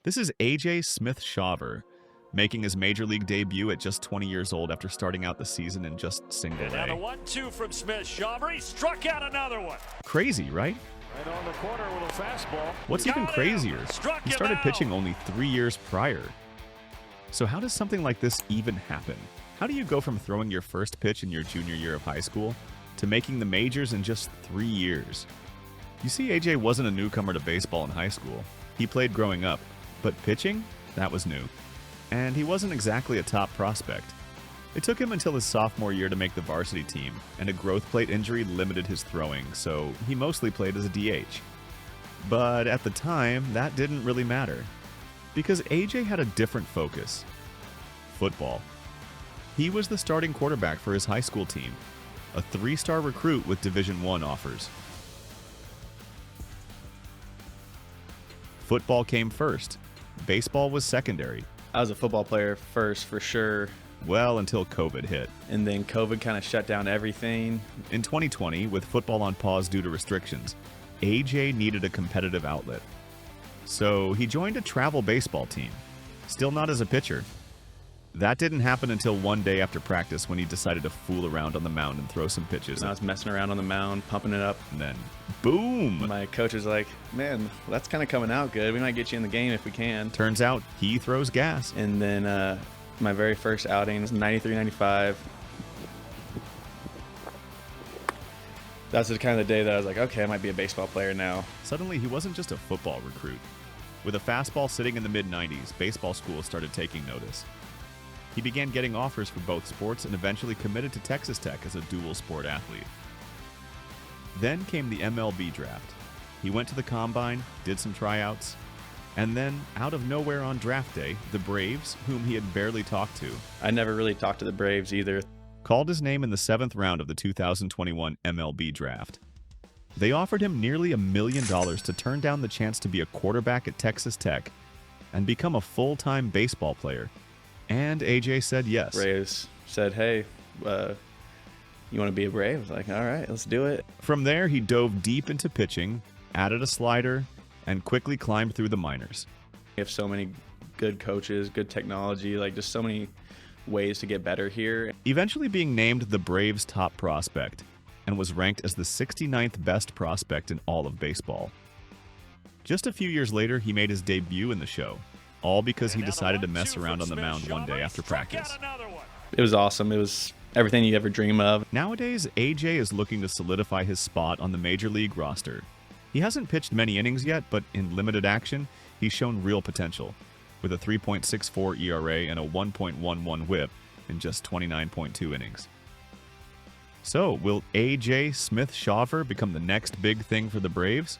This is AJ Smith-Shawver, making his major league debut at just 20 years old after starting out the season in just single And now the A. 1-2 from Smith-Shawver. He struck out another one. Crazy, right? Right on the corner with a fastball. What's even Got him. crazier? Struck He him started out. pitching only 3 years prior. So how does something like this even happen? How do you go from throwing your first pitch in your junior year of high school to making the majors in just 3 years? You see, AJ wasn't a newcomer to baseball in high school. He played growing up, but pitching? That was new. And he wasn't exactly a top prospect. It took him until his sophomore year to make the varsity team, and a growth plate injury limited his throwing, so he mostly played as a DH. But at the time, that didn't really matter, because AJ had a different focus: football. He was the starting quarterback for his high school team, a 3-star recruit with Division I offers. Football came first. Baseball was secondary. I was a football player first, for sure. Well, until COVID hit. And then COVID kind of shut down everything. In 2020, with football on pause due to restrictions, AJ needed a competitive outlet. So he joined a travel baseball team, still not as a pitcher. That didn't happen until one day after practice when he decided to fool around on the mound and throw some pitches. And I was messing around on the mound, pumping it up. And then, boom! My coach was like, man, that's kind of coming out good. We might get you in the game if we can. Turns out he throws gas. And then my very first outing was 93, 95. That's the kind of the day that I was like, okay, I might be a baseball player now. Suddenly, he wasn't just a football recruit. With a fastball sitting in the mid-90s, baseball schools started taking notice. He began getting offers for both sports and eventually committed to Texas Tech as a dual-sport athlete. Then came the MLB Draft. He went to the Combine, did some tryouts, and then, out of nowhere on draft day, the Braves, whom he had barely talked to, I never really talked to the Braves either. called his name in the 7th round of the 2021 MLB Draft. They offered him nearly $1 million to turn down the chance to be a quarterback at Texas Tech and become a full-time baseball player. And AJ said yes. Braves said, hey, you want to be a Brave? I was like, all right, let's do it. From there, he dove deep into pitching, added a slider, and quickly climbed through the minors. We have so many good coaches, good technology, like just so many ways to get better here. Eventually being named the Braves' top prospect, and was ranked as the 69th best prospect in all of baseball. Just a few years later, he made his debut in the show, all because he decided to mess around on the mound one day after practice. It was awesome. It was everything you ever dream of. Nowadays, AJ is looking to solidify his spot on the major league roster. He hasn't pitched many innings yet, but in limited action, he's shown real potential, with a 3.64 ERA and a 1.11 WHIP in just 29.2 innings. So, will AJ Smith-Shawver become the next big thing for the Braves?